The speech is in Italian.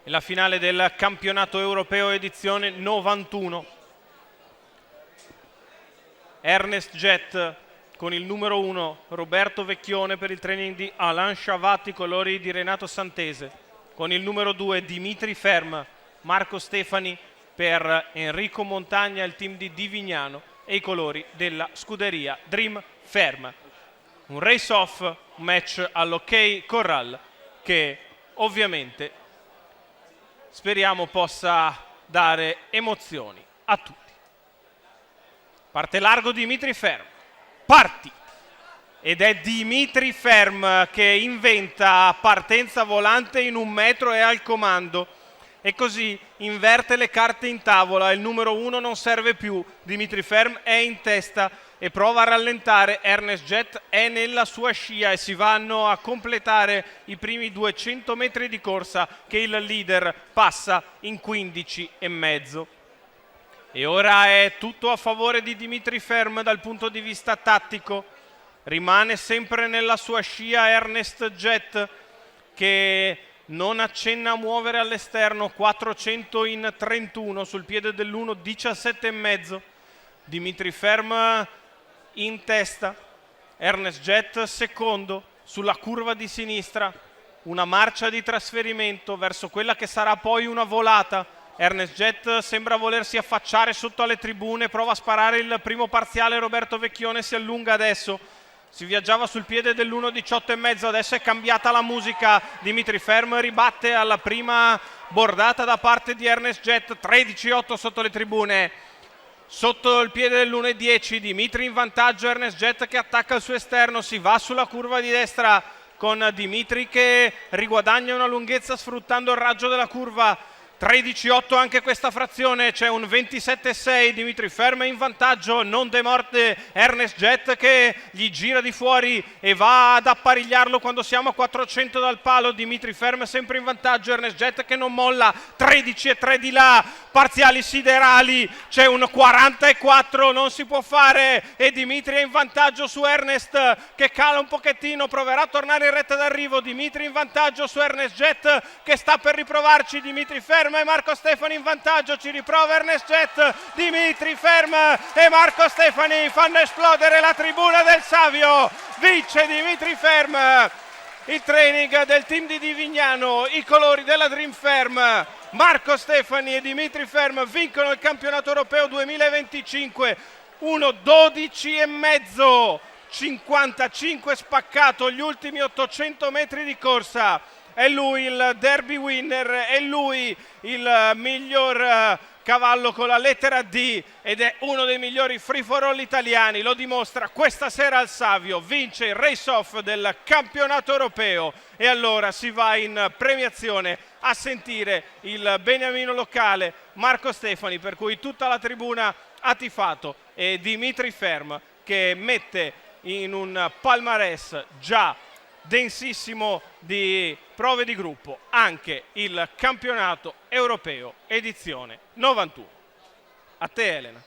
e la finale del campionato europeo edizione 91. Ernest Jett con il numero 1, Roberto Vecchione per il training di Alain Chavatti, colori di Renato Santese. Con il numero 2, Dimitri Ferm, Marco Stefani per Enrico Montagna, il team di Divignano, e i colori della scuderia Dream Ferm. Un race-off, un match all'Ok Corral che ovviamente speriamo possa dare emozioni a tutti. Parte largo Dimitri Ferm, parti! Ed è Dimitri Ferm che inventa partenza volante in 1 metro e al comando. E così inverte le carte in tavola, il numero 1 non serve più, Dimitri Ferm è in testa e prova a rallentare, Ernest Jett è nella sua scia e si vanno a completare i primi 200 metri di corsa che il leader passa in 15,5. E ora è tutto a favore di Dimitri Ferm dal punto di vista tattico. Rimane sempre nella sua scia Ernest Jett che non accenna a muovere all'esterno, 400 in 31 sul piede dell'1, 17,5. Dimitri Ferm in testa, Ernest Jett secondo sulla curva di sinistra, una marcia di trasferimento verso quella che sarà poi una volata. Ernest Jett sembra volersi affacciare sotto alle tribune, prova a sparare il primo parziale, Roberto Vecchione si allunga adesso. Si viaggiava sul piede dell'1, 18,5, adesso è cambiata la musica, Dimitri Ferm ribatte alla prima bordata da parte di Ernest Jett, 13,8 sotto le tribune. Sotto il piede dell'1,10, Dimitri in vantaggio, Ernest Jett che attacca il suo esterno, si va sulla curva di destra con Dimitri che riguadagna una lunghezza sfruttando il raggio della curva. 13,8 anche questa frazione, c'è un 27,6, Dimitri Ferm in vantaggio, non demorde Ernest Jett che gli gira di fuori e va ad apparigliarlo quando siamo a 400 dal palo. Dimitri Ferm sempre in vantaggio, Ernest Jett che non molla, 13,3 di là, parziali siderali, c'è un 44, non si può fare e Dimitri è in vantaggio su Ernest che cala un pochettino, proverà a tornare in retta d'arrivo. Dimitri in vantaggio su Ernest Jett che sta per riprovarci, Dimitri Ferm e Marco Stefani in vantaggio, ci riprova Ernest Jett, Dimitri Ferm e Marco Stefani fanno esplodere la tribuna del Savio, vince Dimitri Ferm il training del team di Divignano, i colori della Dream Ferm. Marco Stefani e Dimitri Ferm vincono il campionato europeo 2025, 1,12,5, 55 spaccato gli ultimi 800 metri di corsa. È lui il derby winner, è lui il miglior cavallo con la lettera D ed è uno dei migliori free for all italiani, lo dimostra questa sera al Savio, vince il race off del campionato europeo e allora si va in premiazione a sentire il beniamino locale Marco Stefani, per cui tutta la tribuna ha tifato, e Dimitri Ferm che mette in un palmarès già densissimo di prove di gruppo anche il campionato europeo edizione 91. A te Elena.